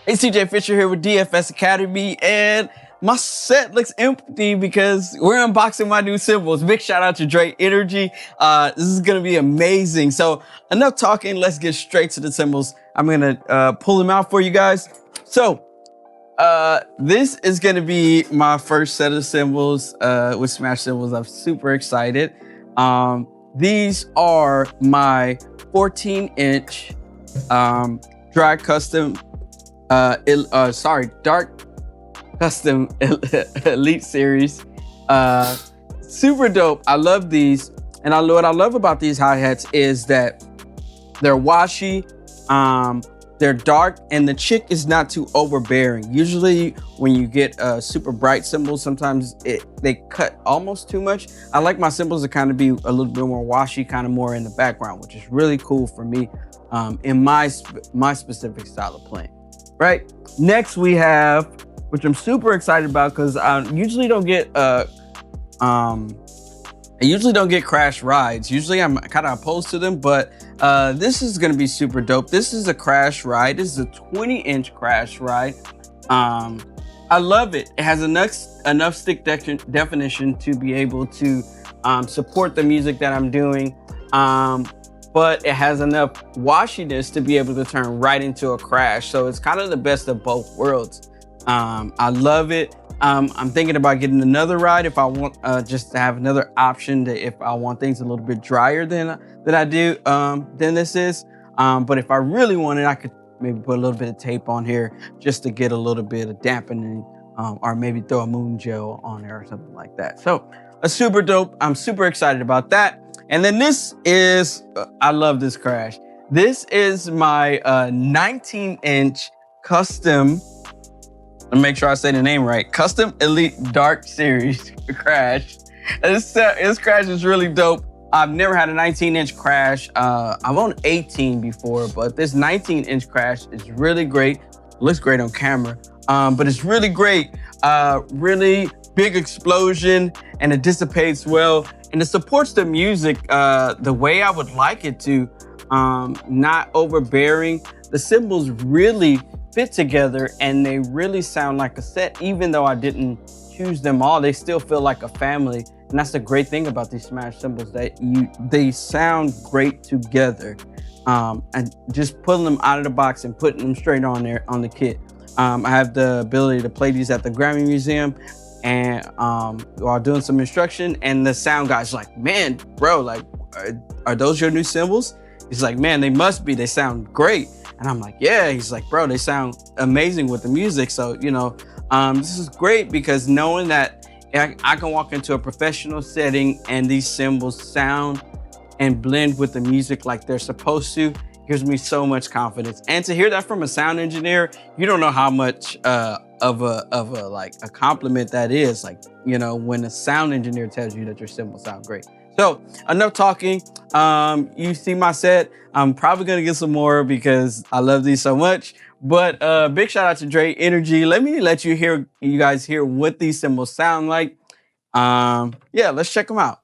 Hey, CJ Fisher here with DFS Academy, and my set looks empty because we're unboxing my new cymbals. Big shout out to Dre Energy. This is gonna be amazing. So enough talking, let's get straight to the cymbals. I'm gonna pull them out for you guys. So this is gonna be my first set of cymbals with Smash Cymbals. I'm super excited. These are my 14-inch dry custom dark custom elite series. Super dope. I love these. And what I love about these hi-hats is that they're washy, they're dark, and the chick is not too overbearing. Usually when you get super bright cymbals, sometimes they cut almost too much. I like my cymbals to kind of be a little bit more washy, kind of more in the background, which is really cool for me in my specific style of playing. Right. Next we have, which I'm super excited about because I usually don't get crash rides. Usually I'm kind of opposed to them, but this is gonna be super dope. This is a crash ride. This is a 20-inch crash ride. I love it. It has enough stick definition to be able to support the music that I'm doing. But it has enough washiness to be able to turn right into a crash. So it's kind of the best of both worlds. I love it. I'm thinking about getting another ride if I want just to have another option if I want things a little bit drier than I do than this is. But if I really wanted, I could maybe put a little bit of tape on here just to get a little bit of dampening, or maybe throw a moon gel on there or something like that. So a super dope. I'm super excited about that. And then this is, I love this crash. This is my 19-inch custom, let me make sure I say the name right, Custom Elite Dark Series crash. This crash is really dope. I've never had a 19-inch crash. I've owned 18 before, but this 19-inch crash is really great. It looks great on camera, but it's really great. Really big explosion, and it dissipates well, and it supports the music the way I would like it to, not overbearing. The cymbals really fit together and they really sound like a set. Even though I didn't choose them all, they still feel like a family. And that's the great thing about these Smash cymbals, that they sound great together. And just pulling them out of the box and putting them straight on there on the kit. I have the ability to play these at the Grammy Museum, and while doing some instruction, and the sound guy's like, man, bro, like, are those your new cymbals? He's like, man, they must be, they sound great. And I'm like, yeah. He's like, bro, they sound amazing with the music. So, you know, this is great because knowing that I can walk into a professional setting and these cymbals sound and blend with the music like they're supposed to, gives me so much confidence. And to hear that from a sound engineer, you don't know how much of a compliment that is. Like, you know, when a sound engineer tells you that your cymbals sound great. So enough talking. You see my set. I'm probably gonna get some more because I love these so much. But big shout out to Dre Energy. Let me let you guys hear what these cymbals sound like. Yeah, let's check them out.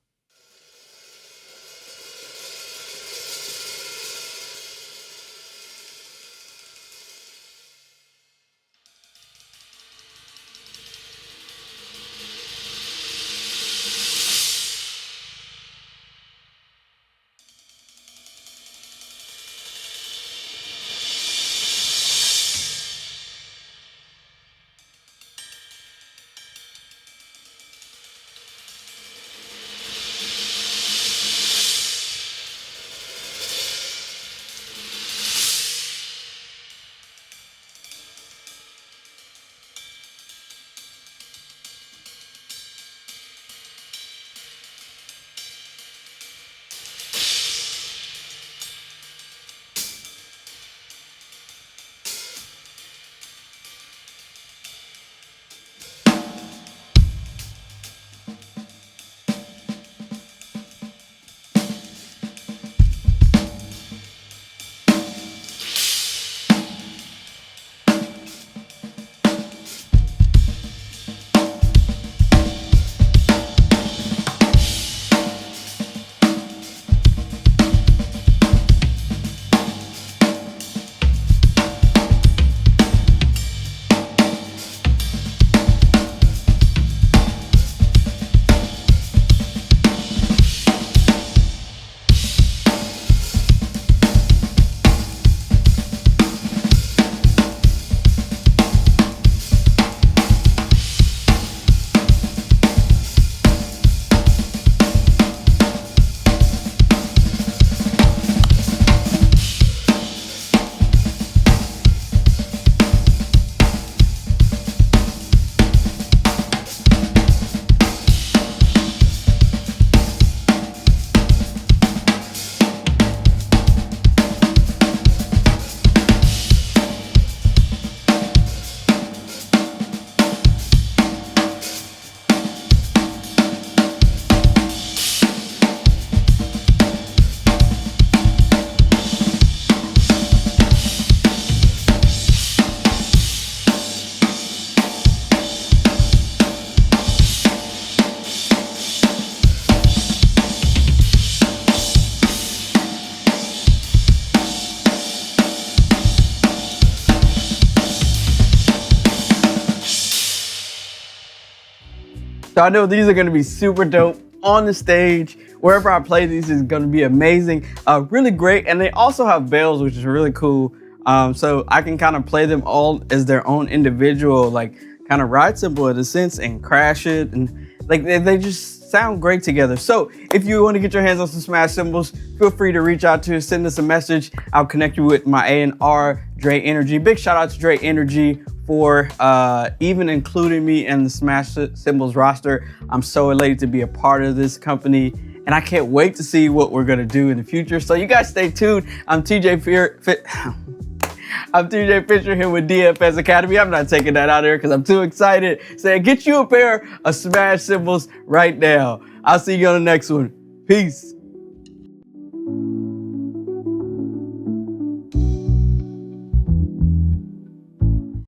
So I know these are going to be super dope on the stage. Wherever I play these is going to be amazing, really great. And they also have bells, which is really cool. So I can kind of play them all as their own individual, like kind of ride cymbal in a sense, and crash it, and like they just sound great together. So if you want to get your hands on some Smash Cymbals, feel free to reach out to us, send us a message. I'll connect you with my A&R, Dre Energy. Big shout out to Dre Energy for even including me in the Smash Cymbals roster. I'm so elated to be a part of this company, and I can't wait to see what we're gonna do in the future. So you guys stay tuned. I'm TJ Fisher here with DFS Academy. I'm not taking that out there because I'm too excited. Saying get you a pair of Smash Cymbals right now. I'll see you on the next one. Peace.